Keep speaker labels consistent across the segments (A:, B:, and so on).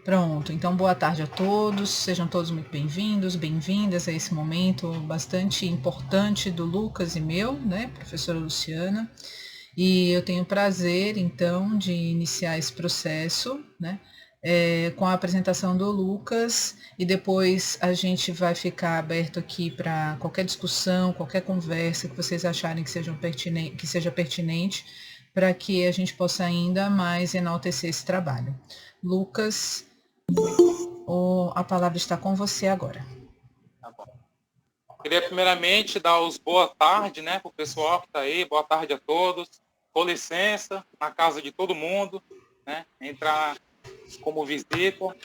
A: Pronto, então boa tarde a todos, sejam todos muito bem-vindos, bem-vindas a esse momento bastante importante do Lucas e meu, né, professora Luciana, e eu tenho o prazer, então, de iniciar esse processo, né, com a apresentação do Lucas, e depois a gente vai ficar aberto aqui para qualquer discussão, qualquer conversa que vocês acharem que seja pertinente, para que a gente possa ainda mais enaltecer esse trabalho. Lucas, a palavra está com você agora.
B: Tá bom. Queria primeiramente dar os boa tarde, né, para o pessoal que está aí, boa tarde a todos. Com licença, na casa de todo mundo, né, entrar como visita.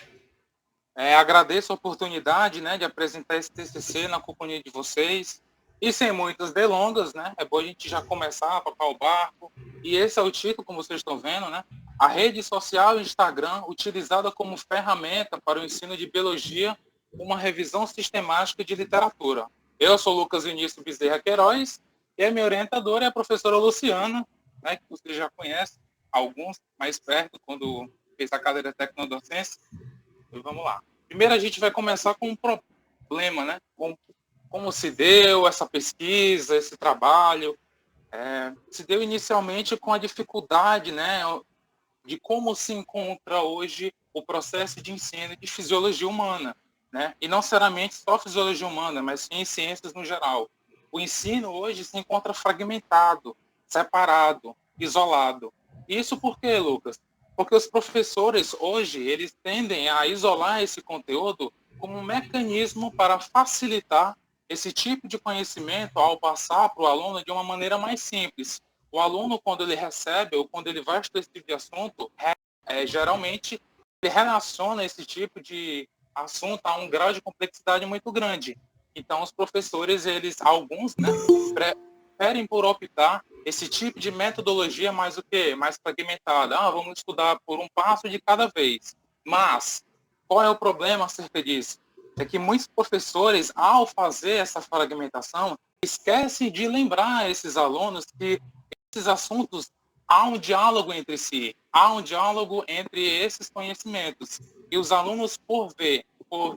B: Agradeço a oportunidade, né, de apresentar esse TCC na companhia de vocês. E sem muitas delongas, né, é bom a gente já começar a tocar o barco. E esse é o título, como vocês estão vendo, né, a rede social Instagram utilizada como ferramenta para o ensino de biologia, uma revisão sistemática de literatura. Eu sou Lucas Vinícius Bezerra Queiroz e a minha orientadora é a professora Luciana, né, que vocês já conhecem, alguns mais perto, quando fez a cadeira de tecnodocência. E vamos lá. Primeiro a gente vai começar com um problema, né? Como se deu essa pesquisa, esse trabalho. Se deu inicialmente com a dificuldade, né, de como se encontra hoje o processo de ensino de fisiologia humana, né? E não necessariamente só fisiologia humana, mas sim em ciências no geral. O ensino hoje se encontra fragmentado, separado, isolado. Isso por quê, Lucas? Porque os professores hoje, eles tendem a isolar esse conteúdo como um mecanismo para facilitar esse tipo de conhecimento ao passar para o aluno de uma maneira mais simples. O aluno, quando ele recebe ou quando ele vai estudar esse tipo de assunto, geralmente ele relaciona esse tipo de assunto a um grau de complexidade muito grande. Então, os professores, alguns, né, preferem por optar esse tipo de metodologia mais o quê? Mais fragmentada. Vamos estudar por um passo de cada vez. Mas, qual é o problema acerca disso? É que muitos professores, ao fazer essa fragmentação, esquecem de lembrar a esses alunos que esses assuntos há um diálogo entre si, há um diálogo entre esses conhecimentos. E os alunos, por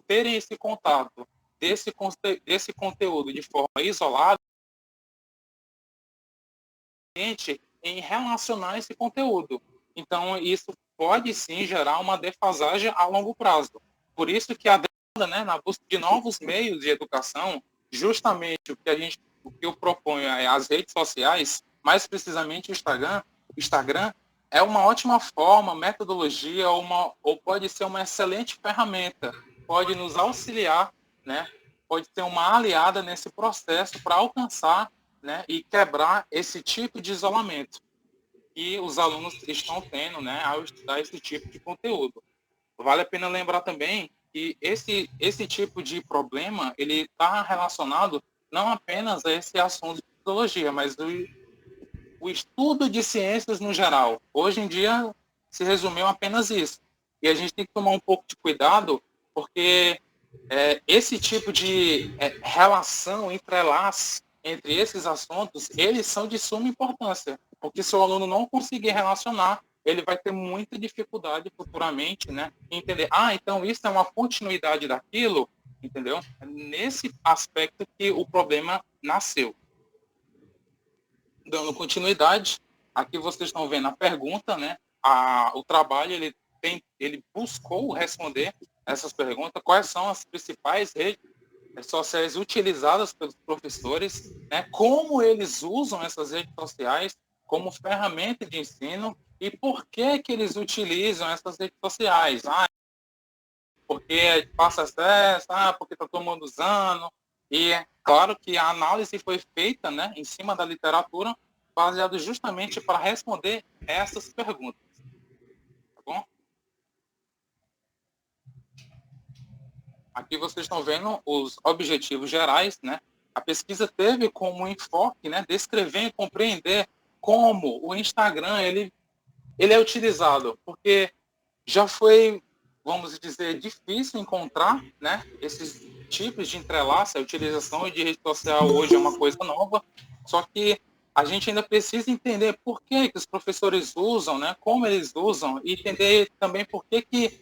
B: terem esse contato desse conteúdo de forma isolada, em relacionar esse conteúdo. Então, isso pode sim gerar uma defasagem a longo prazo. Por isso que a demanda, né, na busca de novos meios de educação, justamente o que eu proponho é as redes sociais, mais precisamente o Instagram é uma ótima forma, metodologia, ou pode ser uma excelente ferramenta, pode nos auxiliar, né, pode ser uma aliada nesse processo para alcançar, né, e quebrar esse tipo de isolamento que os alunos estão tendo, né, ao estudar esse tipo de conteúdo. Vale a pena lembrar também que esse tipo de problema ele está relacionado não apenas a esse assunto de psicologia, mas o estudo de ciências no geral. Hoje em dia se resumiu apenas isso. E a gente tem que tomar um pouco de cuidado, porque esse tipo de relação, entrelaço entre esses assuntos, eles são de suma importância, porque se o aluno não conseguir relacionar, ele vai ter muita dificuldade futuramente, né, em entender, então isso é uma continuidade daquilo, entendeu? É nesse aspecto que o problema nasceu. Dando continuidade, aqui vocês estão vendo a pergunta, né, o trabalho, ele buscou responder essas perguntas, quais são as principais redes sociais utilizadas pelos professores, né, como eles usam essas redes sociais como ferramenta de ensino e por que eles utilizam essas redes sociais. Porque passa acesso, porque está todo mundo usando. E é claro que a análise foi feita, né, em cima da literatura, baseado justamente para responder essas perguntas. Tá bom? Aqui vocês estão vendo os objetivos gerais, né? A pesquisa teve como enfoque, né, descrever e compreender como o Instagram ele é utilizado, porque já foi, vamos dizer, difícil encontrar, né, esses tipos de entrelaço. A utilização de rede social hoje é uma coisa nova, só que a gente ainda precisa entender por que os professores usam, né, como eles usam, e entender também por que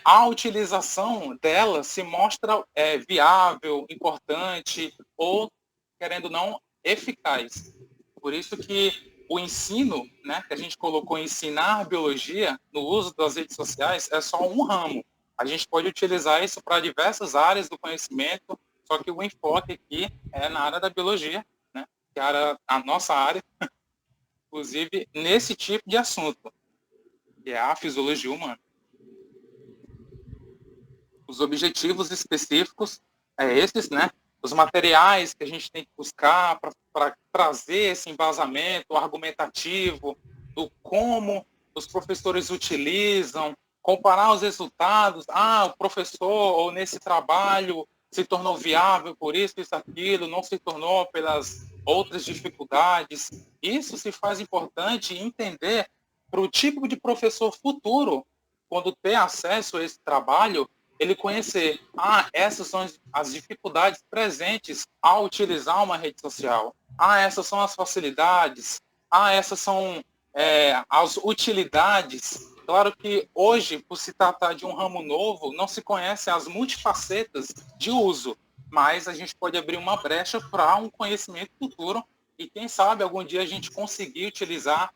B: a utilização dela se mostra viável, importante ou, querendo ou não, eficaz. Por isso que o ensino, né, que a gente colocou ensinar biologia no uso das redes sociais, é só um ramo. A gente pode utilizar isso para diversas áreas do conhecimento, só que o enfoque aqui é na área da biologia, né, que é a nossa área, inclusive nesse tipo de assunto, que é a fisiologia humana. Os objetivos específicos esses, né? Os materiais que a gente tem que buscar para trazer esse embasamento argumentativo do como os professores utilizam, comparar os resultados. O professor, ou nesse trabalho, se tornou viável por isso, aquilo, não se tornou pelas outras dificuldades. Isso se faz importante entender para o tipo de professor futuro, quando ter acesso a esse trabalho, ele conhecer, essas são as dificuldades presentes ao utilizar uma rede social. Essas são as facilidades. Essas são as utilidades. Claro que hoje, por se tratar de um ramo novo, não se conhece as multifacetas de uso, mas a gente pode abrir uma brecha para um conhecimento futuro e quem sabe algum dia a gente conseguir utilizar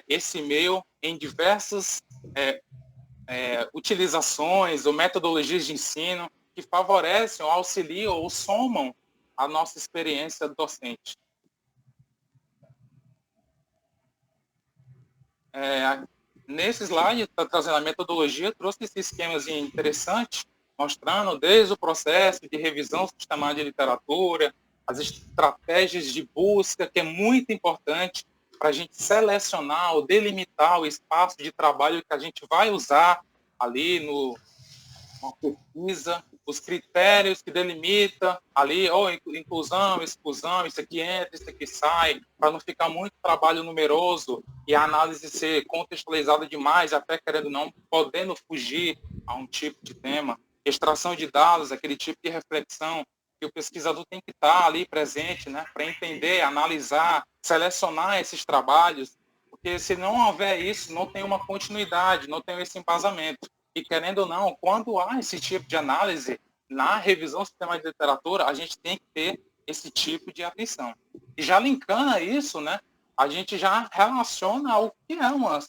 B: esse meio em diversas utilizações ou metodologias de ensino que favorecem, ou auxiliam ou somam a nossa experiência docente. Nesse slide, está trazendo a metodologia, trouxe esse esquema interessante, mostrando desde o processo de revisão sistemática de literatura, as estratégias de busca, que é muito importante para a gente selecionar ou delimitar o espaço de trabalho que a gente vai usar ali numa pesquisa, os critérios que delimita ali, inclusão, exclusão, isso aqui entra, isso aqui sai, para não ficar muito trabalho numeroso e a análise ser contextualizada demais, até querendo não, podendo fugir a um tipo de tema. Extração de dados, aquele tipo de reflexão que o pesquisador tem que estar ali presente, né, para entender, analisar, selecionar esses trabalhos, porque se não houver isso, não tem uma continuidade, não tem esse embasamento. E querendo ou não, quando há esse tipo de análise, na revisão do sistema de literatura, a gente tem que ter esse tipo de atenção. E já linkando a isso, né, a gente já relaciona ao que é uma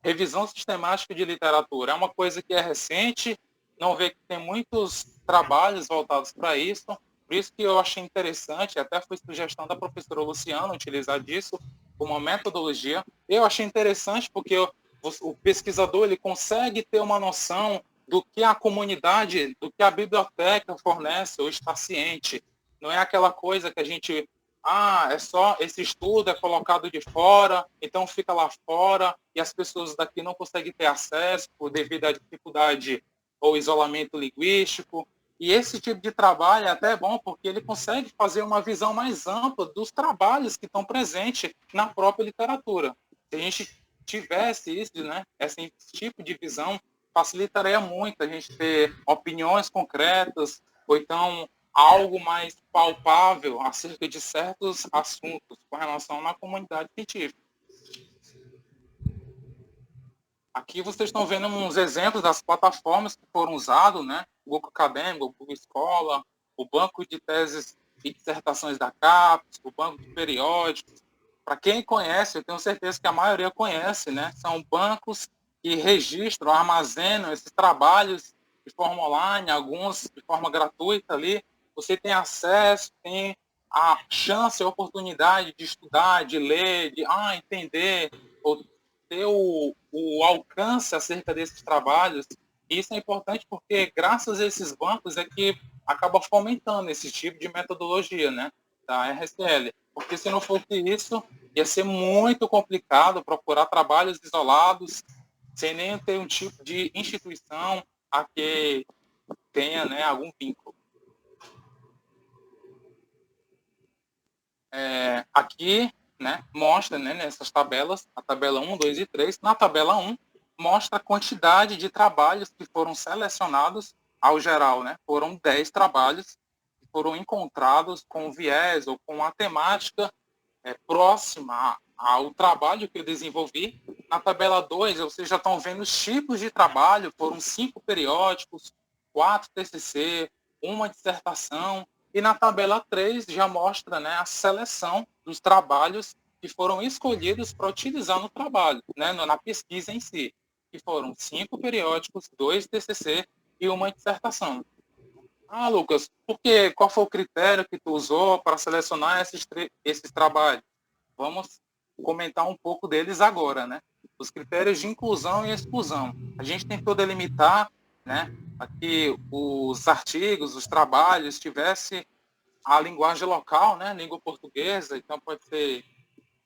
B: revisão sistemática de literatura. É uma coisa que é recente, não vê que tem muitos trabalhos voltados para isso, por isso que eu achei interessante, até foi sugestão da professora Luciana utilizar disso como uma metodologia. Eu achei interessante porque o pesquisador ele consegue ter uma noção do que a comunidade, do que a biblioteca fornece ou está ciente. Não é aquela coisa que a gente, é só esse estudo é colocado de fora, então fica lá fora e as pessoas daqui não conseguem ter acesso devido à dificuldade ou isolamento linguístico. E esse tipo de trabalho é até bom porque ele consegue fazer uma visão mais ampla dos trabalhos que estão presentes na própria literatura. Se a gente tivesse isso, né, esse tipo de visão, facilitaria muito a gente ter opiniões concretas ou então algo mais palpável acerca de certos assuntos com relação à comunidade científica. Aqui vocês estão vendo uns exemplos das plataformas que foram usadas, né? O Google Acadêmico, o Google Escola, o banco de teses e dissertações da CAPES, o banco de periódicos. Para quem conhece, eu tenho certeza que a maioria conhece, né? São bancos que registram, armazenam esses trabalhos de forma online, alguns de forma gratuita ali. Você tem acesso, tem a chance, a oportunidade de estudar, de ler, de entender, ou ter o alcance acerca desses trabalhos. E isso é importante porque, graças a esses bancos, é que acaba fomentando esse tipo de metodologia, né, da RSL. Porque se não fosse isso, ia ser muito complicado procurar trabalhos isolados, sem nem ter um tipo de instituição a que tenha, né, algum vínculo. Aqui, né, mostra, né, nessas tabelas, a tabela 1, 2 e 3. Na tabela 1, mostra a quantidade de trabalhos que foram selecionados ao geral, né? Foram 10 trabalhos que foram encontrados com viés ou com a temática próxima ao trabalho que eu desenvolvi. Na tabela 2, vocês já estão vendo os tipos de trabalho, foram 5 periódicos, 4 TCC, uma dissertação, e na tabela 3 já mostra, né, a seleção dos trabalhos que foram escolhidos para utilizar no trabalho, né, na pesquisa em si, que foram 5 periódicos, 2 TCC e uma dissertação. Ah, Lucas, qual foi o critério que tu usou para selecionar esses trabalhos? Vamos comentar um pouco deles agora, né? Os critérios de inclusão e exclusão. A gente tentou delimitar, né, aqui os artigos, os trabalhos, tivesse a linguagem local, né, língua portuguesa, então pode ser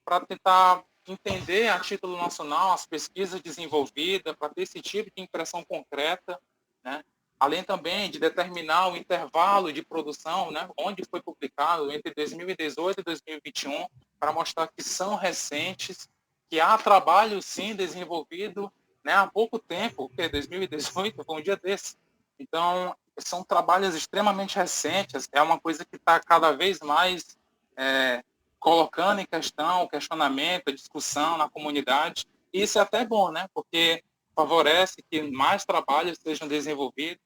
B: para tentar entender a título nacional as pesquisas desenvolvidas, para ter esse tipo de impressão concreta, né? Além também de determinar o intervalo de produção, né, onde foi publicado entre 2018 e 2021, para mostrar que são recentes, que há trabalho, sim, desenvolvido, né, há pouco tempo, porque 2018 foi um dia desse. Então, são trabalhos extremamente recentes, é uma coisa que está cada vez mais colocando em questão, questionamento, discussão na comunidade. E isso é até bom, né? Porque favorece que mais trabalhos sejam desenvolvidos,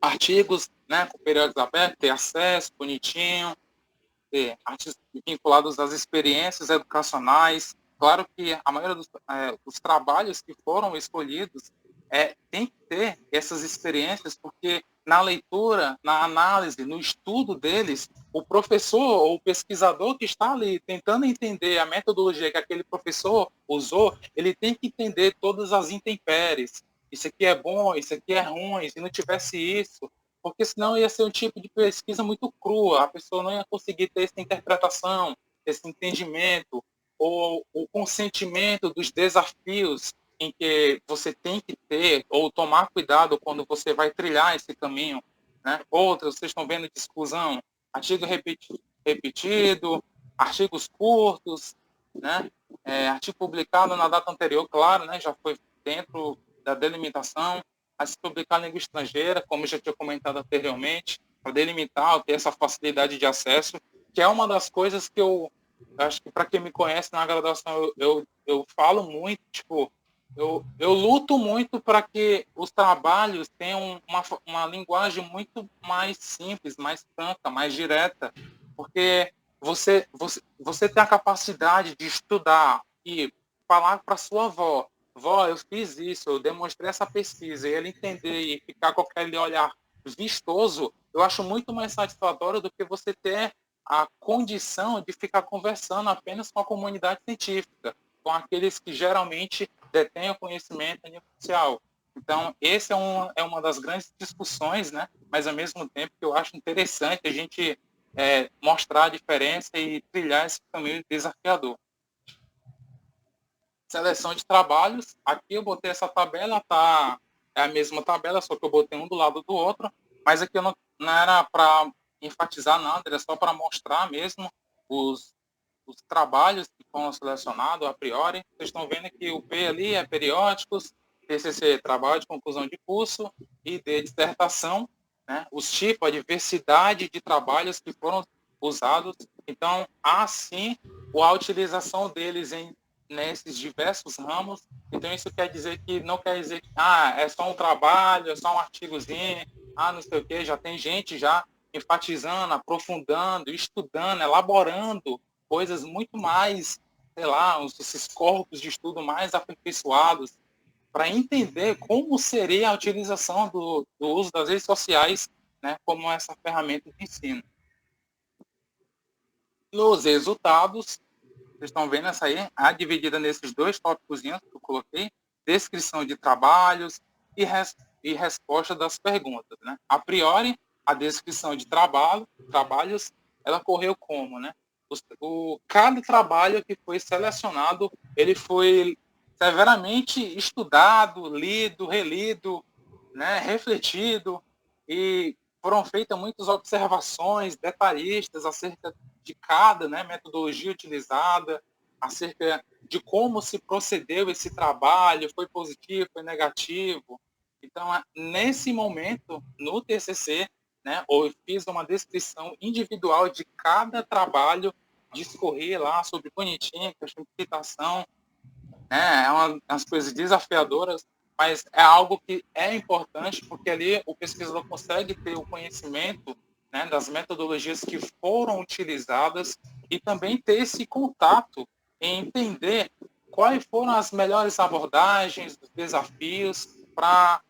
B: artigos, né, com periódicos abertos, ter acesso bonitinho, ter artigos vinculados às experiências educacionais. Claro que a maioria dos trabalhos que foram escolhidos tem que ter essas experiências, porque na leitura, na análise, no estudo deles, o professor ou o pesquisador que está ali tentando entender a metodologia que aquele professor usou, ele tem que entender todas as intempéries. Isso aqui é bom, isso aqui é ruim, se não tivesse isso, porque senão ia ser um tipo de pesquisa muito crua, a pessoa não ia conseguir ter essa interpretação, esse entendimento, ou o consentimento dos desafios em que você tem que ter ou tomar cuidado quando você vai trilhar esse caminho, né? Outras, vocês estão vendo de exclusão, artigo repetido, artigos curtos, né? Artigo publicado na data anterior, claro, né? Já foi dentro da delimitação, a se publicar em língua estrangeira, como já tinha comentado anteriormente, para delimitar, ter essa facilidade de acesso, que é uma das coisas que eu acho que para quem me conhece na graduação eu falo muito, tipo, eu luto muito para que os trabalhos tenham uma linguagem muito mais simples, mais franca, mais direta, porque você tem a capacidade de estudar e falar para sua avó, vó, eu fiz isso, eu demonstrei essa pesquisa, e ele entender e ficar com aquele olhar vistoso, eu acho muito mais satisfatório do que você ter a condição de ficar conversando apenas com a comunidade científica, com aqueles que geralmente detêm o conhecimento inicial. Então, esse é uma das grandes discussões, né? Mas, ao mesmo tempo, que eu acho interessante a gente mostrar a diferença e trilhar esse caminho desafiador. Seleção de trabalhos, aqui eu botei essa tabela, é a mesma tabela, só que eu botei um do lado do outro, mas aqui eu não era para enfatizar nada, era só para mostrar mesmo os trabalhos que foram selecionados a priori. Vocês estão vendo que o P ali é periódicos, TCC, trabalho de conclusão de curso, e D, dissertação, né? Os tipos, a diversidade de trabalhos que foram usados. Então, há sim a utilização deles nesses diversos ramos. Então, isso quer dizer que não quer dizer que é só um trabalho, é só um artigozinho, não sei o quê. Já tem gente já enfatizando, aprofundando, estudando, elaborando coisas muito mais, sei lá, esses corpos de estudo mais aperfeiçoados para entender como seria a utilização do uso das redes sociais, né, como essa ferramenta de ensino. Nos resultados, vocês estão vendo essa aí, dividida nesses dois tópicos que eu coloquei, descrição de trabalhos e resposta das perguntas, né? A priori, a descrição de trabalhos, ela correu como, né? Cada trabalho que foi selecionado, ele foi severamente estudado, lido, relido, né? Refletido, e foram feitas muitas observações detalhistas acerca de cada, né, metodologia utilizada, acerca de como se procedeu esse trabalho, foi positivo, foi negativo. Então, nesse momento, no TCC, né, eu fiz uma descrição individual de cada trabalho discorrer lá sobre bonitinho, questão de citação, né? É umas coisas desafiadoras, mas é algo que é importante, porque ali o pesquisador consegue ter o conhecimento, né, das metodologias que foram utilizadas e também ter esse contato em entender quais foram as melhores abordagens, os desafios, para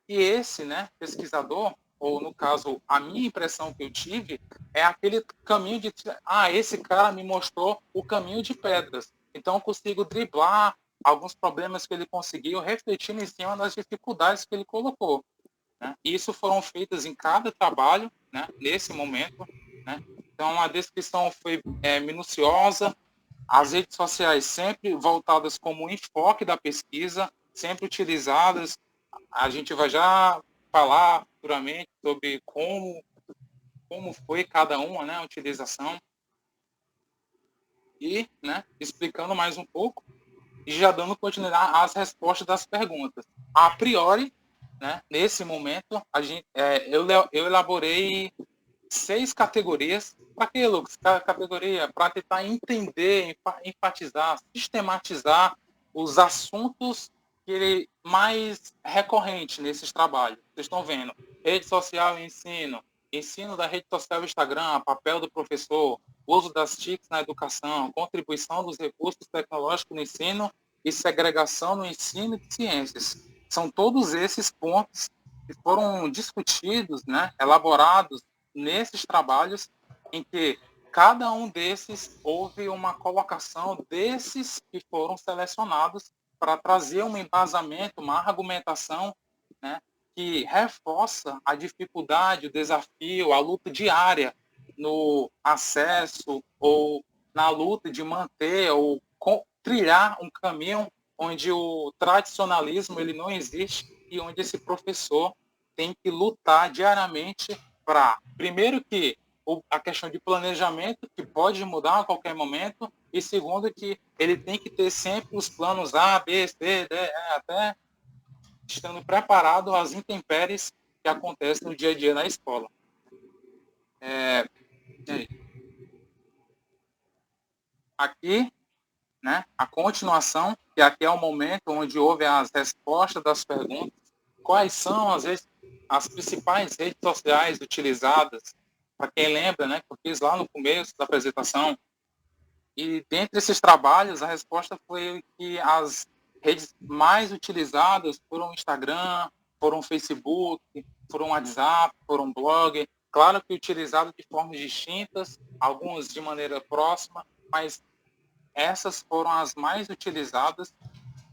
B: que esse, né, pesquisador, ou no caso, a minha impressão que eu tive, é aquele caminho de, esse cara me mostrou o caminho de pedras, então eu consigo driblar alguns problemas que ele conseguiu, refletindo em cima das dificuldades que ele colocou, né? E isso foram feitas em cada trabalho, né, nesse momento, né? Então a descrição foi minuciosa, as redes sociais sempre voltadas como enfoque da pesquisa, sempre utilizadas. A gente vai já falar futuramente sobre como foi cada uma, né, a utilização e, né, explicando mais um pouco e já dando continuidade às respostas das perguntas. A priori, né, nesse momento, eu elaborei 6 categorias. Para quê, Lucas? Categoria para tentar entender, enfatizar, sistematizar os assuntos que mais recorrentes nesses trabalhos. Vocês estão vendo, rede social e ensino, ensino da rede social e Instagram, papel do professor, uso das TICs na educação, contribuição dos recursos tecnológicos no ensino e segregação no ensino de ciências. São todos esses pontos que foram discutidos, né, elaborados nesses trabalhos, em que cada um desses houve uma colocação desses que foram selecionados para trazer um embasamento, uma argumentação, né, que reforça a dificuldade, o desafio, a luta diária no acesso ou na luta de manter ou trilhar um caminho onde o tradicionalismo ele não existe e onde esse professor tem que lutar diariamente para, primeiro, que a questão de planejamento, que pode mudar a qualquer momento, e segundo, que ele tem que ter sempre os planos A, B, C, D, E, até estando preparado às intempéries que acontecem no dia a dia na escola. Aqui, né, a continuação, que aqui é o momento onde houve as respostas das perguntas. Quais são as principais redes sociais utilizadas? Para quem lembra, né, que eu fiz lá no começo da apresentação. E dentre esses trabalhos, a resposta foi que as redes mais utilizadas foram o Instagram, foram o Facebook, foram o WhatsApp, foram o blog. Claro que utilizado de formas distintas, algumas de maneira próxima, mas essas foram as mais utilizadas.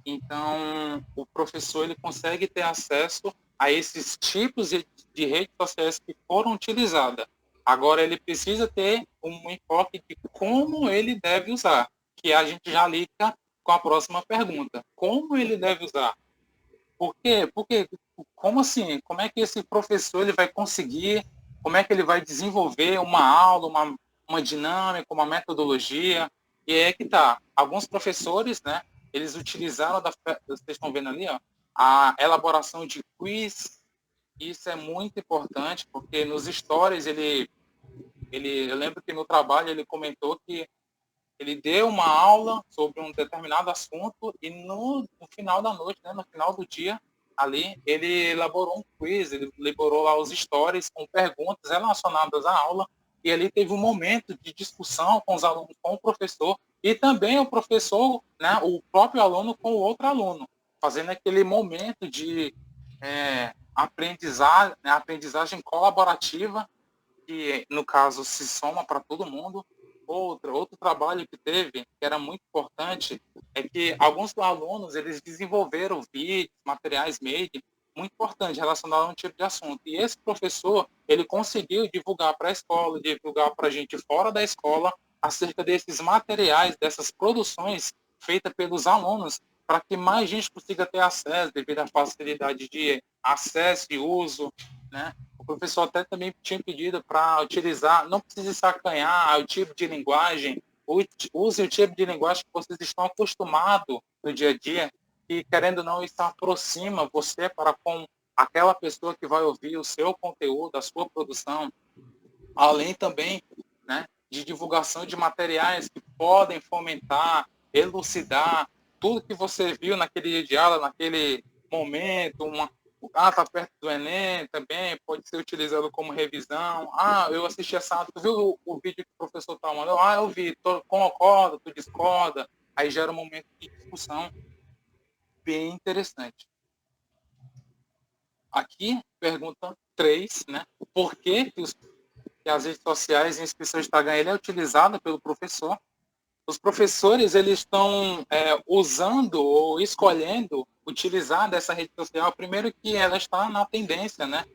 B: Então, o professor ele consegue ter acesso a esses tipos de redes sociais que foram utilizadas. Agora, ele precisa ter um enfoque de como ele deve usar, que a gente já liga com a próxima pergunta. Como ele deve usar? Por quê? Porque, como assim? Como é que esse professor ele vai conseguir, como é que ele vai desenvolver uma aula, uma dinâmica, uma metodologia? E é que tá. Alguns professores, né, eles utilizaram, vocês estão vendo ali, ó, a elaboração de quiz. Isso é muito importante, porque nos stories, eu lembro que no trabalho ele comentou que ele deu uma aula sobre um determinado assunto e no final da noite, né, no final do dia, ali, ele elaborou um quiz, ele elaborou lá os stories com perguntas relacionadas à aula e ali teve um momento de discussão com os alunos, com o professor e também o professor, né, o próprio aluno com o outro aluno, fazendo aquele momento de aprendizagem colaborativa que, no caso, se soma para todo mundo. Outro trabalho que teve, que era muito importante, é que alguns alunos eles desenvolveram vídeos, materiais made, muito importante relacionado a um tipo de assunto. E esse professor, ele conseguiu divulgar para a escola, divulgar para a gente fora da escola, acerca desses materiais, dessas produções feitas pelos alunos, para que mais gente consiga ter acesso, devido à facilidade de acesso e uso, né? O professor até também tinha pedido para utilizar, não precisa sacanhar o tipo de linguagem, use o tipo de linguagem que vocês estão acostumados no dia a dia, e querendo ou não, isso aproxima você para com aquela pessoa que vai ouvir o seu conteúdo, a sua produção, além também, né, de divulgação de materiais que podem fomentar, elucidar tudo que você viu naquele dia de aula, naquele momento, está perto do Enem também, pode ser utilizado como revisão. Eu assisti essa aula, tu viu o vídeo que o professor está mandando? Eu vi, tu concorda, tu discorda, aí gera um momento de discussão bem interessante. Aqui, pergunta 3, né? Por que as redes sociais, em especial o Instagram, ele é utilizado pelo professor? Os professores, eles estão usando ou escolhendo utilizar dessa rede social, primeiro que ela está na tendência, né?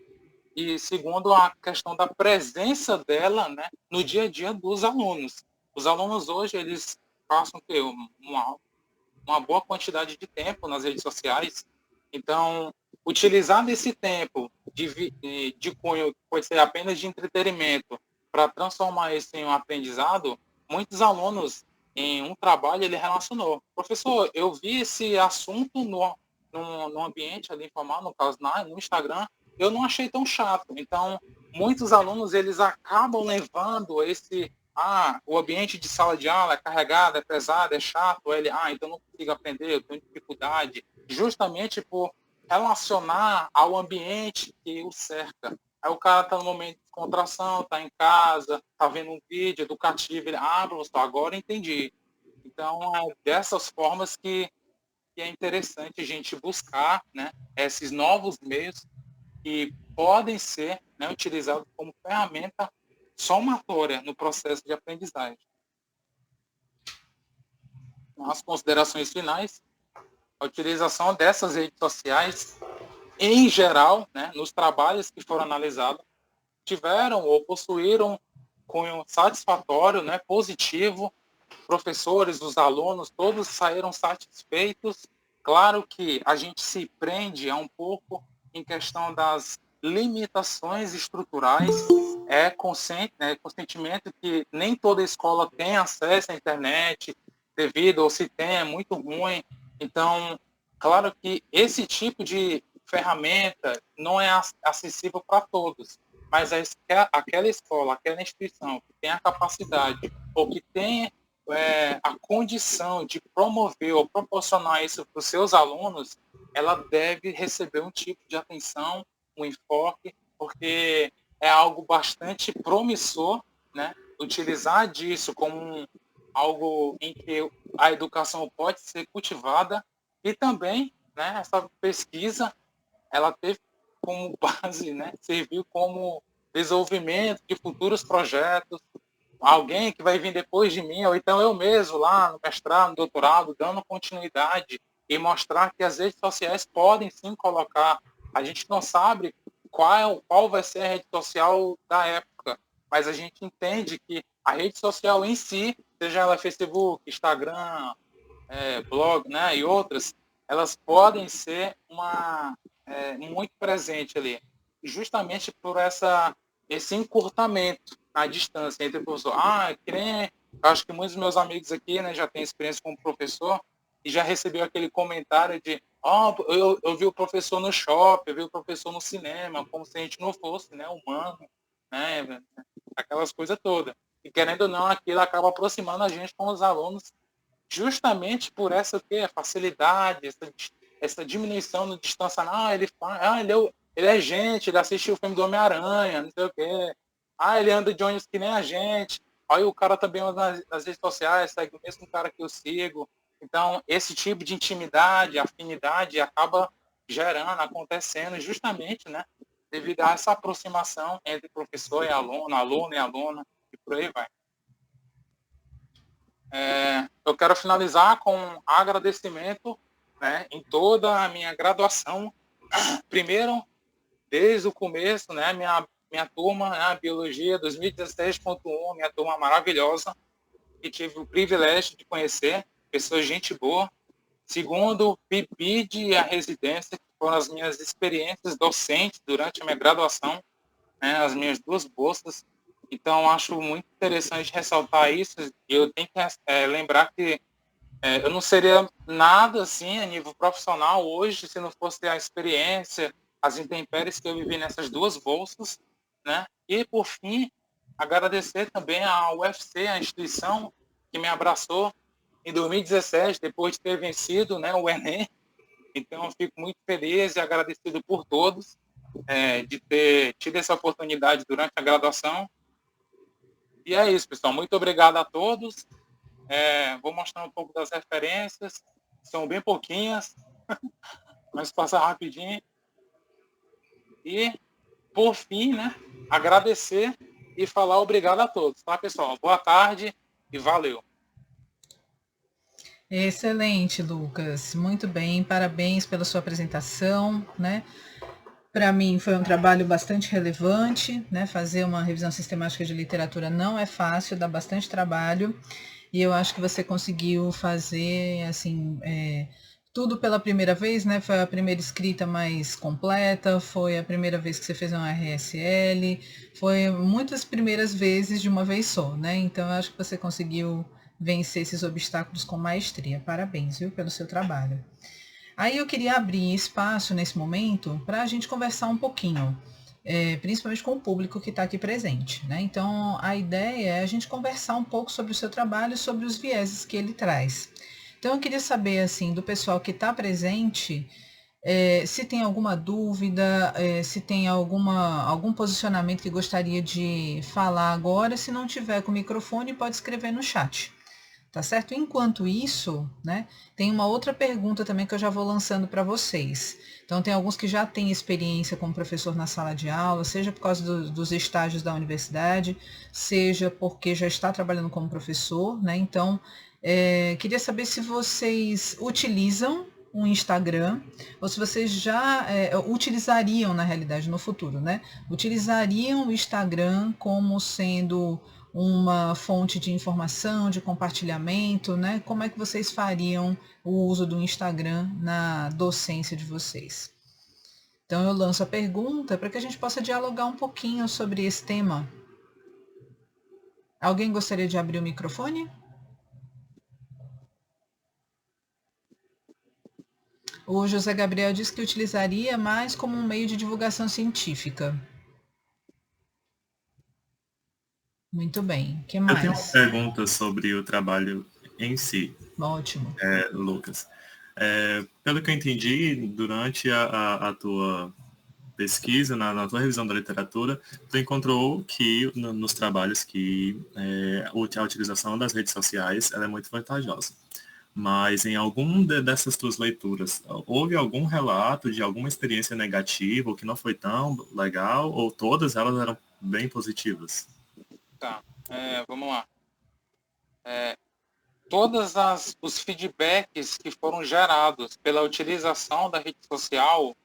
B: E segundo, a questão da presença dela, né, no dia a dia dos alunos. Os alunos hoje, eles passam uma boa quantidade de tempo nas redes sociais. Então, utilizar desse tempo de cunho, que pode ser apenas de entretenimento, para transformar isso em um aprendizado, muitos alunos, em um trabalho, ele relacionou. Professor, eu vi esse assunto no ambiente ali informal, no caso, no Instagram, eu não achei tão chato. Então, muitos alunos, eles acabam levando o ambiente de sala de aula é carregado, é pesado, é chato, então não consigo aprender, eu tenho dificuldade, justamente por relacionar ao ambiente que o cerca. Aí o cara está no momento de descontração, está em casa, está vendo um vídeo educativo, ele, professor, agora entendi. Então, é dessas formas que é interessante a gente buscar, né, esses novos meios que podem ser, né, utilizados como ferramenta somatória no processo de aprendizagem. As considerações finais, a utilização dessas redes sociais, em geral, né, nos trabalhos que foram analisados, tiveram ou possuíram cunho satisfatório, né, positivo, professores, os alunos, todos saíram satisfeitos. Claro que a gente se prende a um pouco em questão das limitações estruturais, consentimento que nem toda escola tem acesso à internet, devido, ou se tem, é muito ruim. Então, claro que esse tipo de ferramenta não é acessível para todos, mas aquela escola, aquela instituição que tem a capacidade, ou que tem a condição de promover ou proporcionar isso para os seus alunos, ela deve receber um tipo de atenção, um enfoque, porque é algo bastante promissor, né? Utilizar disso como algo em que a educação pode ser cultivada e também, né, essa pesquisa, ela teve como base, né, serviu como desenvolvimento de futuros projetos, alguém que vai vir depois de mim, ou então eu mesmo lá no mestrado, no doutorado, dando continuidade e mostrar que as redes sociais podem sim colocar. A gente não sabe qual vai ser a rede social da época, mas a gente entende que a rede social em si, seja ela Facebook, Instagram, blog, né, e outras, elas podem ser muito presente ali, justamente por esse encurtamento na distância entre o professor. Acho que muitos dos meus amigos aqui, né, já têm experiência como professor e já recebeu aquele comentário de eu vi o professor no shopping, eu vi o professor no cinema, como se a gente não fosse, né, humano, né, aquelas coisas todas. E querendo ou não, aquilo acaba aproximando a gente com os alunos justamente por essa facilidade, essa diminuição no distanciamento. Ele é gente, ele assistiu o filme do Homem-Aranha, não sei o quê. Ele anda de ônibus que nem a gente. Aí o cara também anda nas redes sociais, segue o mesmo cara que eu sigo. Então, esse tipo de intimidade, afinidade, acaba acontecendo justamente, né, devido a essa aproximação entre professor e aluno, aluno e aluna, e por aí vai. Eu quero finalizar com um agradecimento, né, em toda a minha graduação. Primeiro, desde o começo, né, minha turma, né, a Biologia 2016.1, minha turma maravilhosa, que tive o privilégio de conhecer, pessoas de gente boa. Segundo, PIBID e a residência, que foram as minhas experiências docentes durante a minha graduação, né, as minhas 2 bolsas. Então, acho muito interessante ressaltar isso. Eu tenho que lembrar que eu não seria nada assim a nível profissional hoje se não fosse a experiência, as intempéries que eu vivi nessas 2 bolsas, né? E por fim, agradecer também à UFC, a instituição que me abraçou em 2017, depois de ter vencido, né, o Enem. Então, eu fico muito feliz e agradecido por todos, de ter tido essa oportunidade durante a graduação. E é isso, pessoal. Muito obrigado a todos. Vou mostrar um pouco das referências. São bem pouquinhas, mas passar rapidinho. E, por fim, né, agradecer e falar obrigado a todos, tá, pessoal? Boa tarde e valeu.
A: Excelente, Lucas. Muito bem, parabéns pela sua apresentação, né? Para mim foi um trabalho bastante relevante, né? Fazer uma revisão sistemática de literatura não é fácil, dá bastante trabalho. E eu acho que você conseguiu fazer assim tudo pela primeira vez, né? Foi a primeira escrita mais completa, foi a primeira vez que você fez um RSL, foi muitas primeiras vezes de uma vez só, né? Então eu acho que você conseguiu vencer esses obstáculos com maestria. Parabéns, viu, pelo seu trabalho. Aí eu queria abrir espaço nesse momento para a gente conversar um pouquinho, principalmente com o público que está aqui presente, né? Então a ideia é a gente conversar um pouco sobre o seu trabalho, sobre os vieses que ele traz. Então eu queria saber assim do pessoal que está presente, se tem alguma dúvida, se tem algum posicionamento que gostaria de falar agora. Se não tiver com o microfone, pode escrever no chat. Tá certo? Enquanto isso, né, tem uma outra pergunta também que eu já vou lançando para vocês. Então, tem alguns que já têm experiência como professor na sala de aula, seja por causa dos estágios da universidade, seja porque já está trabalhando como professor, né? Então, queria saber se vocês utilizam um Instagram, ou se vocês já utilizariam, na realidade, no futuro, né? Utilizariam o Instagram como sendo uma fonte de informação, de compartilhamento, né? Como é que vocês fariam o uso do Instagram na docência de vocês? Então eu lanço a pergunta para que a gente possa dialogar um pouquinho sobre esse tema. Alguém gostaria de abrir o microfone? O José Gabriel disse que utilizaria mais como um meio de divulgação científica. Muito bem. O que
C: Eu tenho uma
A: mais?
C: pergunta sobre o trabalho em si,
A: Ótimo.
C: Lucas. Pelo que eu entendi, durante a tua pesquisa, na tua revisão da literatura, tu encontrou que nos trabalhos que a utilização das redes sociais ela é muito vantajosa. Mas em algum dessas tuas leituras, houve algum relato de alguma experiência negativa ou que não foi tão legal, ou todas elas eram bem positivas?
B: Tá, vamos lá. Todos os feedbacks que foram gerados pela utilização da rede social,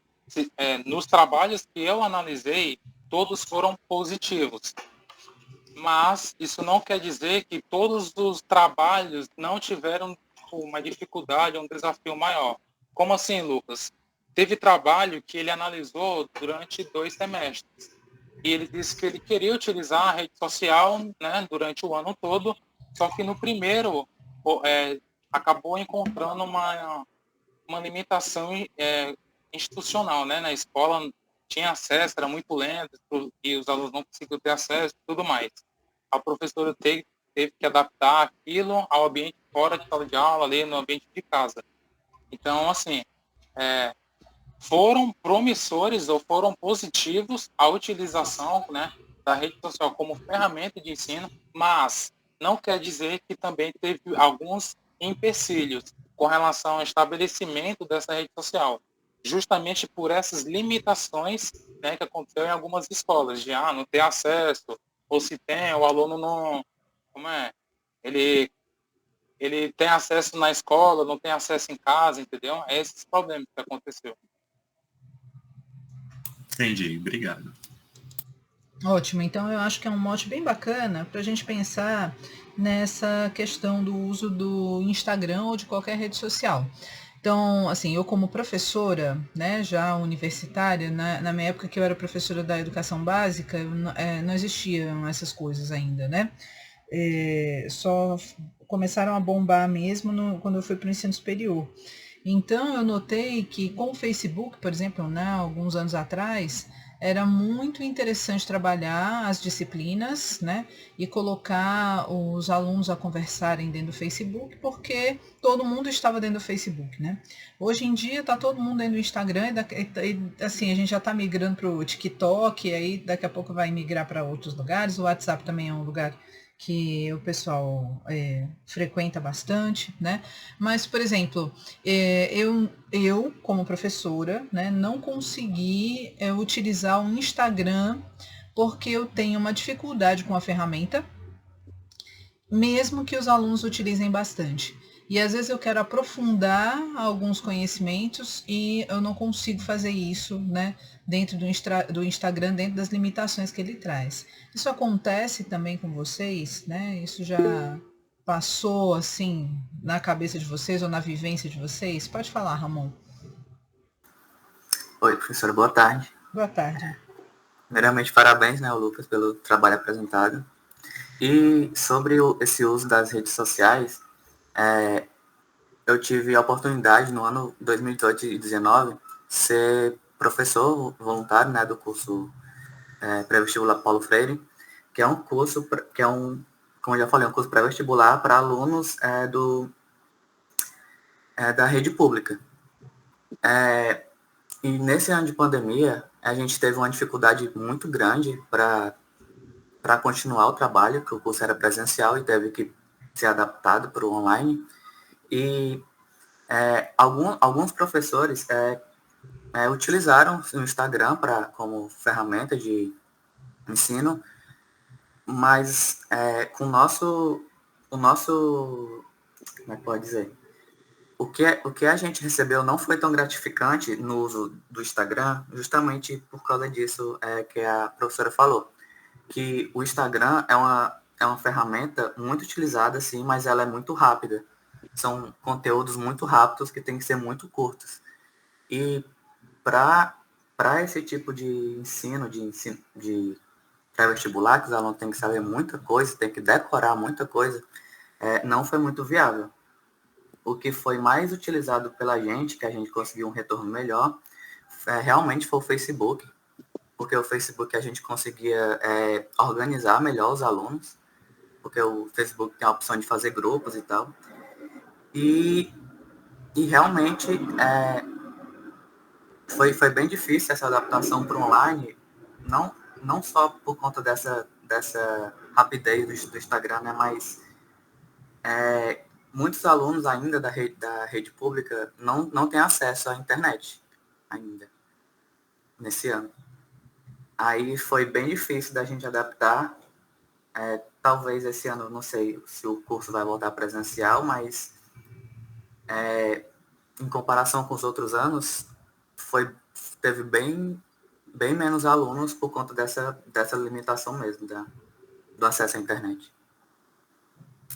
B: nos trabalhos que eu analisei, todos foram positivos. Mas isso não quer dizer que todos os trabalhos não tiveram uma dificuldade, um desafio maior. Como assim, Lucas? Teve trabalho que ele analisou durante 2 semestres. E ele disse que ele queria utilizar a rede social, né, durante o ano todo, só que no primeiro acabou encontrando uma limitação institucional, né? Na escola tinha acesso, era muito lento, e os alunos não conseguiam ter acesso e tudo mais. A professora teve que adaptar aquilo ao ambiente fora de sala de aula, ali no ambiente de casa. Então, assim, foram promissores ou foram positivos a utilização, né, da rede social como ferramenta de ensino, mas não quer dizer que também teve alguns empecilhos com relação ao estabelecimento dessa rede social, justamente por essas limitações, né, que aconteceu em algumas escolas, de não ter acesso, ou se tem, o aluno não, ele tem acesso na escola, não tem acesso em casa, entendeu? É esses problemas que aconteceu.
C: Entendi, obrigado.
A: Ótimo, então eu acho que é um mote bem bacana para a gente pensar nessa questão do uso do Instagram ou de qualquer rede social. Então, assim, eu como professora, né, já universitária, na minha época que eu era professora da educação básica, não existiam essas coisas ainda, né? Só começaram a bombar mesmo quando eu fui para o ensino superior. Então, eu notei que com o Facebook, por exemplo, né, alguns anos atrás, era muito interessante trabalhar as disciplinas, né, e colocar os alunos a conversarem dentro do Facebook, porque todo mundo estava dentro do Facebook, né? Hoje em dia está todo mundo dentro do Instagram e assim, a gente já está migrando para o TikTok, e aí daqui a pouco vai migrar para outros lugares. O WhatsApp também é um lugar que o pessoal frequenta bastante, né? Mas, por exemplo, eu como professora, né, não consegui utilizar o Instagram porque eu tenho uma dificuldade com a ferramenta, mesmo que os alunos utilizem bastante. E às vezes eu quero aprofundar alguns conhecimentos e eu não consigo fazer isso, né, dentro do Instagram, dentro das limitações que ele traz. Isso acontece também com vocês, né? Isso já passou assim na cabeça de vocês ou na vivência de vocês? Pode falar, Ramon.
D: Oi, professora, boa tarde.
A: Boa tarde.
D: Primeiramente, parabéns, né, ao Lucas, pelo trabalho apresentado. E sobre esse uso das redes sociais, eu tive a oportunidade, no ano 2018 e 2019, ser professor voluntário, né, do curso pré-vestibular Paulo Freire, que é um curso, como eu já falei, um curso pré-vestibular para alunos da rede pública. E nesse ano de pandemia, a gente teve uma dificuldade muito grande para continuar o trabalho, que o curso era presencial e teve que ser adaptado para o online. E alguns professores utilizaram o Instagram como ferramenta de ensino, mas com o nosso, como é que pode dizer? O que a gente recebeu não foi tão gratificante no uso do Instagram, justamente por causa disso que a professora falou, que o Instagram é uma ferramenta muito utilizada, sim, mas ela é muito rápida. São conteúdos muito rápidos que têm que ser muito curtos. E para esse tipo de ensino de pré-vestibular, que os alunos têm que saber muita coisa, têm que decorar muita coisa, não foi muito viável. O que foi mais utilizado pela gente, que a gente conseguiu um retorno melhor, realmente foi o Facebook, porque o Facebook a gente conseguia organizar melhor os alunos, porque o Facebook tem a opção de fazer grupos e tal. E realmente foi bem difícil essa adaptação para o online, não só por conta dessa rapidez do Instagram, né, mas muitos alunos ainda da rede pública não têm acesso à internet ainda, nesse ano. Aí foi bem difícil da gente adaptar. Talvez esse ano, não sei se o curso vai voltar presencial, mas em comparação com os outros anos, teve bem menos alunos por conta dessa limitação mesmo do acesso à internet.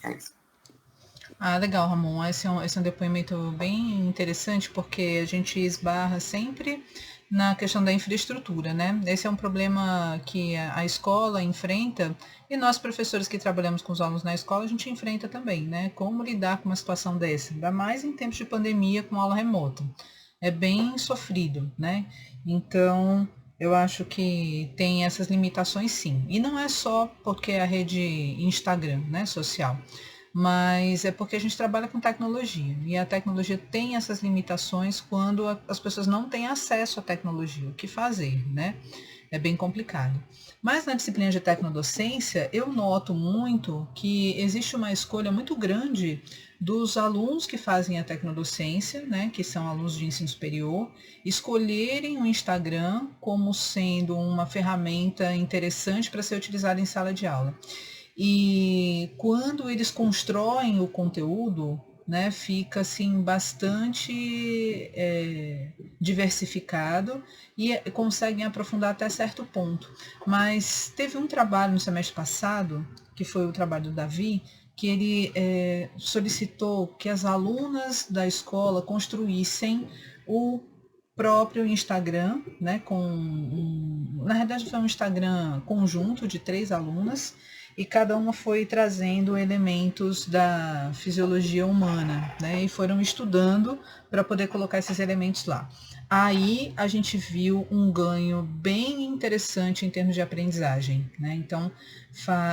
D: É isso.
A: Ah, legal, Ramon. Esse é um depoimento bem interessante, porque a gente esbarra sempre na questão da infraestrutura, né? Esse é um problema que a escola enfrenta, e nós, professores que trabalhamos com os alunos na escola, a gente enfrenta também, né? Como lidar com uma situação dessa, ainda mais em tempos de pandemia com aula remota. É bem sofrido, né? Então, eu acho que tem essas limitações, sim. E não é só porque é a rede Instagram, né, social, mas é porque a gente trabalha com tecnologia, e a tecnologia tem essas limitações quando as pessoas não têm acesso à tecnologia. O que fazer, né? É bem complicado. Mas na disciplina de tecnodocência, eu noto muito que existe uma escolha muito grande dos alunos que fazem a tecnodocência, né, que são alunos de ensino superior, escolherem o Instagram como sendo uma ferramenta interessante para ser utilizada em sala de aula. E quando eles constroem o conteúdo, né, fica assim bastante diversificado e conseguem aprofundar até certo ponto. Mas teve um trabalho no semestre passado, que foi o trabalho do Davi, que ele solicitou que as alunas da escola construíssem o próprio Instagram, né, na realidade foi um Instagram conjunto de 3 alunas, e cada uma foi trazendo elementos da fisiologia humana, né? E foram estudando para poder colocar esses elementos lá. Aí a gente viu um ganho bem interessante em termos de aprendizagem, né? Então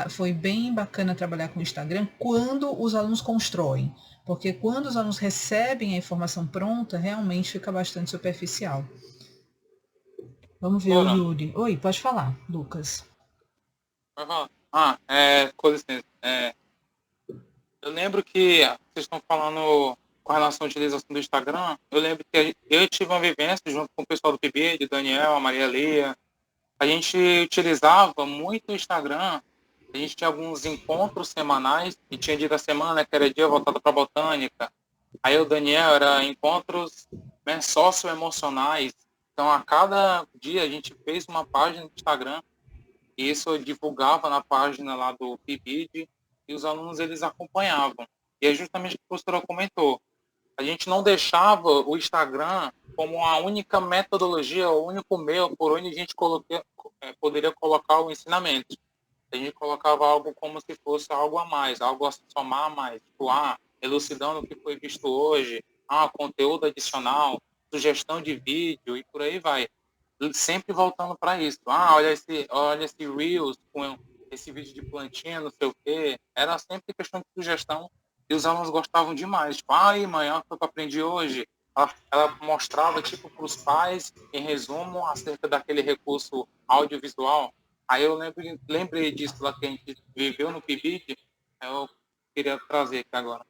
A: foi bem bacana trabalhar com o Instagram quando os alunos constroem, porque quando os alunos recebem a informação pronta, realmente fica bastante superficial. Vamos ver o
B: Ora,
A: Yuri. Oi, pode falar, Lucas.
B: vai falar. Com licença. Eu lembro que vocês estão falando com relação à utilização do Instagram. Eu lembro que eu tive uma vivência junto com o pessoal do PB, de Daniel, a Maria Lia. A gente utilizava muito o Instagram. A gente tinha alguns encontros semanais, e tinha dia da semana que era dia voltado para botânica. Aí o Daniel era encontros, né, socioemocionais. Então, a cada dia a gente fez uma página no Instagram, e isso eu divulgava na página lá do PIBID, e os alunos eles acompanhavam. E é justamente o que a professora comentou. A gente não deixava o Instagram como a única metodologia, o único meio por onde a gente poderia colocar o ensinamento. A gente colocava algo como se fosse algo a mais, algo a somar a mais. Tipo, elucidando o que foi visto hoje, conteúdo adicional, sugestão de vídeo e por aí vai. Sempre voltando para isso. Olha esse Reels com esse vídeo de plantinha, não sei o quê. Era sempre questão de sugestão e os alunos gostavam demais. Tipo, aí, mãe, olha o que eu aprendi hoje. Ela mostrava, tipo, para os pais, em resumo, acerca daquele recurso audiovisual. Aí eu lembrei disso lá que a gente viveu no PIBID, eu queria trazer aqui agora.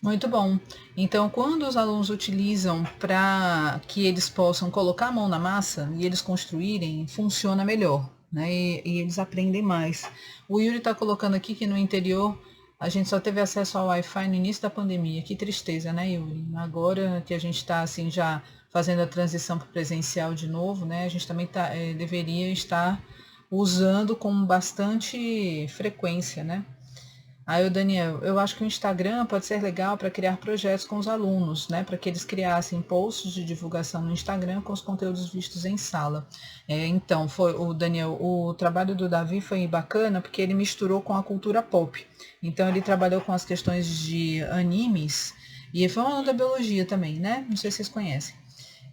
A: Muito bom. Então, quando os alunos utilizam para que eles possam colocar a mão na massa e eles construírem, funciona melhor, né? E eles aprendem mais. O Yuri está colocando aqui que no interior a gente só teve acesso ao Wi-Fi no início da pandemia. Que tristeza, né, Yuri? Agora que a gente está assim já fazendo a transição para o presencial de novo, né? A gente também deveria estar usando com bastante frequência, né? Aí o Daniel, eu acho que o Instagram pode ser legal para criar projetos com os alunos, né? Para que eles criassem posts de divulgação no Instagram com os conteúdos vistos em sala. Então, foi o Daniel, o trabalho do Davi foi bacana porque ele misturou com a cultura pop. Então ele trabalhou com as questões de animes e foi uma da biologia também, né? Não sei se vocês conhecem.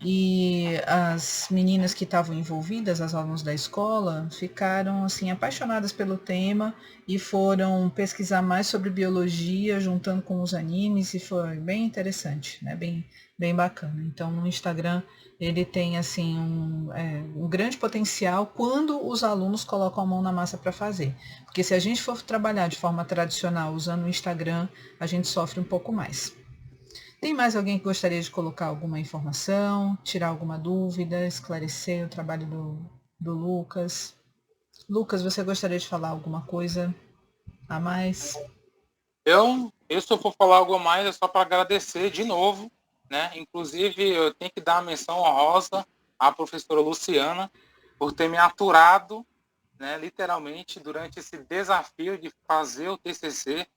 A: E as meninas que estavam envolvidas, as alunas da escola, ficaram assim apaixonadas pelo tema e foram pesquisar mais sobre biologia, juntando com os animes, e foi bem interessante, né? Bem bacana. Então, no Instagram ele tem assim um grande potencial quando os alunos colocam a mão na massa para fazer. Porque se a gente for trabalhar de forma tradicional usando o Instagram, a gente sofre um pouco mais. Tem mais alguém que gostaria de colocar alguma informação, tirar alguma dúvida, esclarecer o trabalho do Lucas? Lucas, você gostaria de falar alguma coisa a mais?
B: Se eu for falar algo a mais, é só para agradecer de novo, né? Inclusive, eu tenho que dar uma menção honrosa à professora Luciana por ter me aturado, né, literalmente, durante esse desafio de fazer o TCC.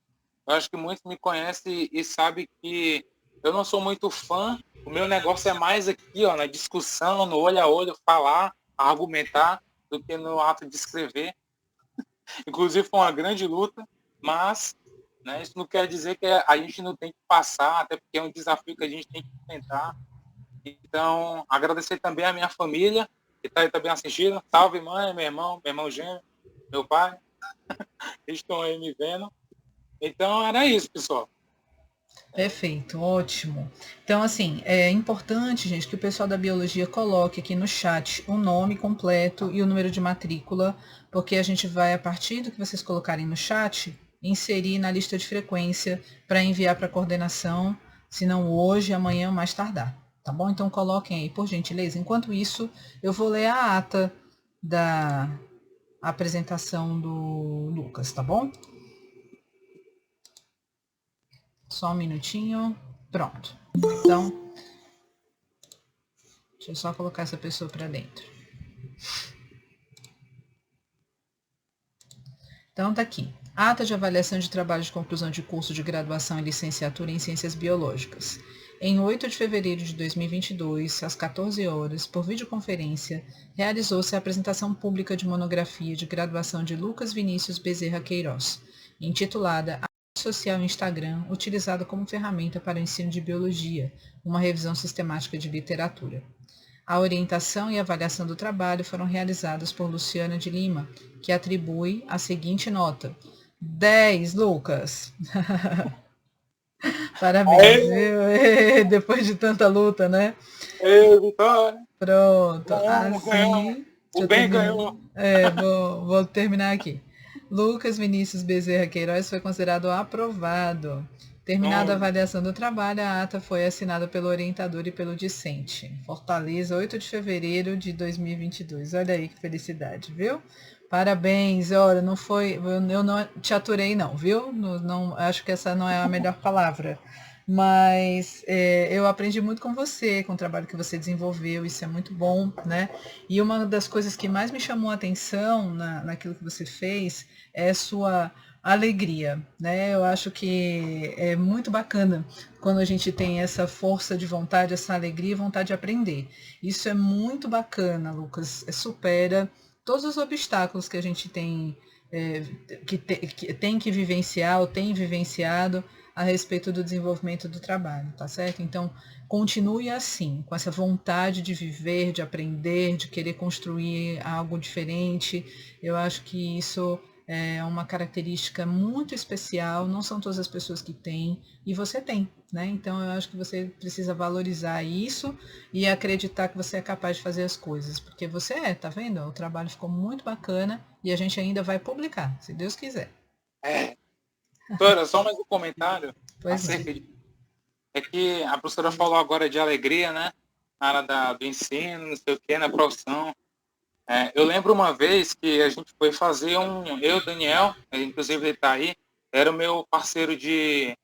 B: Eu acho que muitos me conhecem e sabem que eu não sou muito fã. O meu negócio é mais aqui, na discussão, no olho a olho, falar, argumentar, do que no ato de escrever. Inclusive, foi uma grande luta, mas, né, isso não quer dizer que a gente não tem que passar, até porque é um desafio que a gente tem que enfrentar. Então, agradecer também a minha família, que está aí também assistindo. Salve, mãe, meu irmão gêmeo, meu pai. Eles estão aí me vendo. Então, era isso, pessoal.
A: Perfeito, ótimo. Então, assim, é importante, gente, que o pessoal da biologia coloque aqui no chat o nome completo e o número de matrícula, porque a gente vai, a partir do que vocês colocarem no chat, inserir na lista de frequência para enviar para a coordenação, se não hoje, amanhã, mais tardar. Tá bom? Então, coloquem aí, por gentileza. Enquanto isso, eu vou ler a ata da apresentação do Lucas, tá bom? Só um minutinho. Pronto. Então, deixa eu só colocar essa pessoa para dentro. Então, tá aqui. Ata de avaliação de trabalho de conclusão de curso de graduação e licenciatura em Ciências Biológicas. Em 8 de fevereiro de 2022, às 14 horas, por videoconferência, realizou-se a apresentação pública de monografia de graduação de Lucas Vinícius Bezerra Queiroz, intitulada A Rede Social Instagram, utilizada como ferramenta para o ensino de biologia, uma revisão sistemática de literatura. A orientação e avaliação do trabalho foram realizadas por Luciana de Lima, que atribui a seguinte nota: 10, Lucas! Parabéns, viu? Depois de tanta luta, né?
B: Vitória!
A: Pronto,
B: Ganhamos.
A: assim.
B: O bem ganhou.
A: Vou terminar aqui. Lucas Vinícius Bezerra Queiroz foi considerado aprovado. Terminada a avaliação do trabalho, a ata foi assinada pelo orientador e pelo discente. Fortaleza, 8 de fevereiro de 2022. Olha aí que felicidade, viu? Parabéns. Olha, não foi, eu não te aturei não, viu? Não, acho que essa não é a melhor palavra. Mas eu aprendi muito com você, com o trabalho que você desenvolveu, isso é muito bom, né? E uma das coisas que mais me chamou a atenção naquilo que você fez é a sua alegria, né? Eu acho que é muito bacana quando a gente tem essa força de vontade, essa alegria e vontade de aprender. Isso é muito bacana, Lucas. Supera todos os obstáculos que a gente tem, que tem que vivenciar ou tem vivenciado a respeito do desenvolvimento do trabalho, tá certo? Então, continue assim, com essa vontade de viver, de aprender, de querer construir algo diferente. Eu acho que isso é uma característica muito especial, não são todas as pessoas que têm, e você tem, né? Então, eu acho que você precisa valorizar isso e acreditar que você é capaz de fazer as coisas, porque você tá vendo? O trabalho ficou muito bacana e a gente ainda vai publicar, se Deus quiser.
B: Doutora, só mais um comentário
A: Pois
B: acerca de... É que a professora falou agora de alegria, né? Na área do ensino, não sei o que, na profissão. Eu lembro uma vez que a gente foi fazer eu, Daniel, inclusive ele está aí, era o meu parceiro de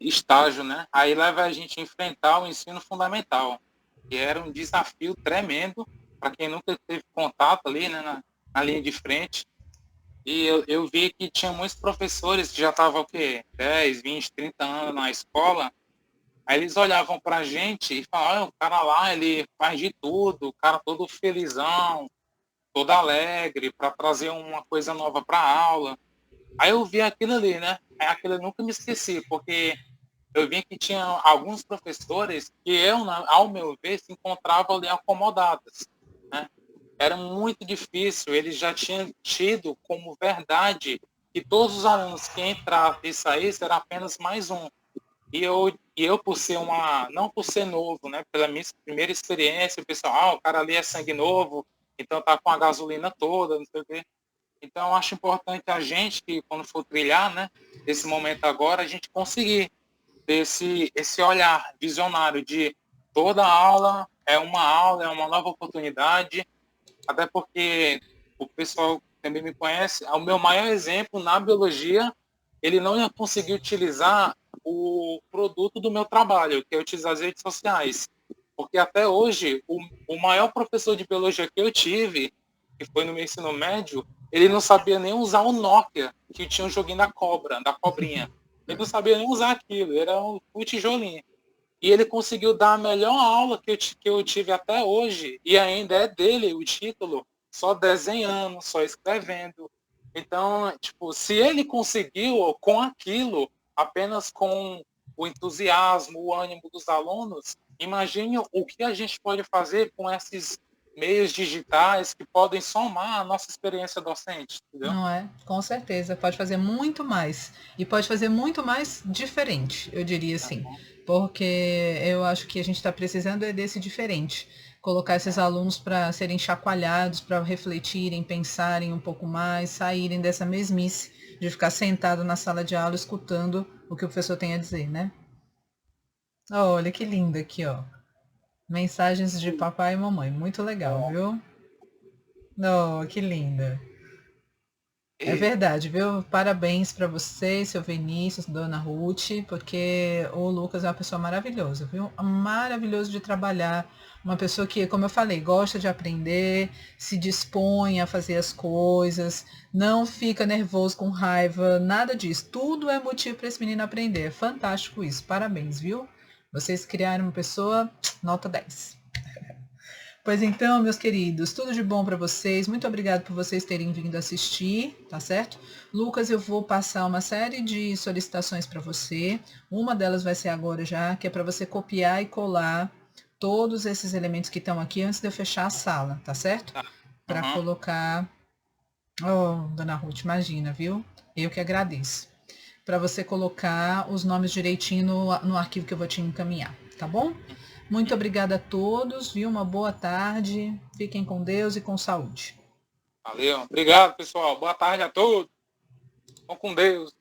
B: estágio, né? Aí leva a gente a enfrentar o ensino fundamental, que era um desafio tremendo para quem nunca teve contato ali, né, na linha de frente. E eu vi que tinha muitos professores que já estavam, 10, 20, 30 anos na escola. Aí eles olhavam para a gente e falavam: o cara lá, ele faz de tudo, o cara todo felizão, todo alegre, para trazer uma coisa nova para a aula. Aí eu vi aquilo ali, né? Aquilo eu nunca me esqueci, porque eu vi que tinha alguns professores que ao meu ver, se encontravam ali acomodados, né? Era muito difícil, eles já tinham tido como verdade que todos os alunos que entrassem e saíssem era apenas mais um. E eu por ser não por ser novo, né, pela minha primeira experiência, o pessoal, o cara ali é sangue novo, então tá com a gasolina toda, não sei o quê. Então eu acho importante a gente, que quando for trilhar, né, esse momento agora, a gente conseguir ter esse olhar visionário de toda aula, é uma nova oportunidade, até porque o pessoal também me conhece, o meu maior exemplo na biologia, ele não ia conseguir utilizar o produto do meu trabalho, que é utilizar as redes sociais. Porque até hoje, o maior professor de biologia que eu tive, que foi no meu ensino médio, ele não sabia nem usar o Nokia, que tinha um joguinho da cobrinha. Ele não sabia nem usar aquilo, era um tijolinho. E ele conseguiu dar a melhor aula que eu tive até hoje, e ainda é dele o título, só desenhando, só escrevendo. Então, tipo, se ele conseguiu com aquilo, apenas com o entusiasmo, o ânimo dos alunos, imagine o que a gente pode fazer com esses meios digitais que podem somar a nossa experiência docente, entendeu?
A: Não é? Com certeza. Pode fazer muito mais. E pode fazer muito mais diferente, eu diria assim. Porque eu acho que a gente está precisando desse diferente. Colocar esses alunos para serem chacoalhados, para refletirem, pensarem um pouco mais, saírem dessa mesmice de ficar sentado na sala de aula escutando o que o professor tem a dizer, né? Olha que lindo aqui, ó. Mensagens de papai e mamãe. Muito legal, viu? Oh, que linda. É verdade, viu? Parabéns para vocês, seu Vinícius, dona Ruth, porque o Lucas é uma pessoa maravilhosa, viu? Maravilhoso de trabalhar. Uma pessoa que, como eu falei, gosta de aprender, se dispõe a fazer as coisas, não fica nervoso com raiva, nada disso. Tudo é motivo para esse menino aprender. É fantástico isso. Parabéns, viu? Vocês criaram uma pessoa nota 10. Pois então, meus queridos, tudo de bom para vocês. Muito obrigado por vocês terem vindo assistir, tá certo? Lucas, eu vou passar uma série de solicitações para você. Uma delas vai ser agora já, que é para você copiar e colar todos esses elementos que estão aqui antes de eu fechar a sala, tá certo? Para colocar... Oh, dona Ruth, imagina, viu? Eu que agradeço. Para você colocar os nomes direitinho no arquivo que eu vou te encaminhar, tá bom? Muito obrigada a todos, viu? Uma boa tarde. Fiquem com Deus e com saúde.
B: Valeu. Obrigado, pessoal. Boa tarde a todos. Vão com Deus.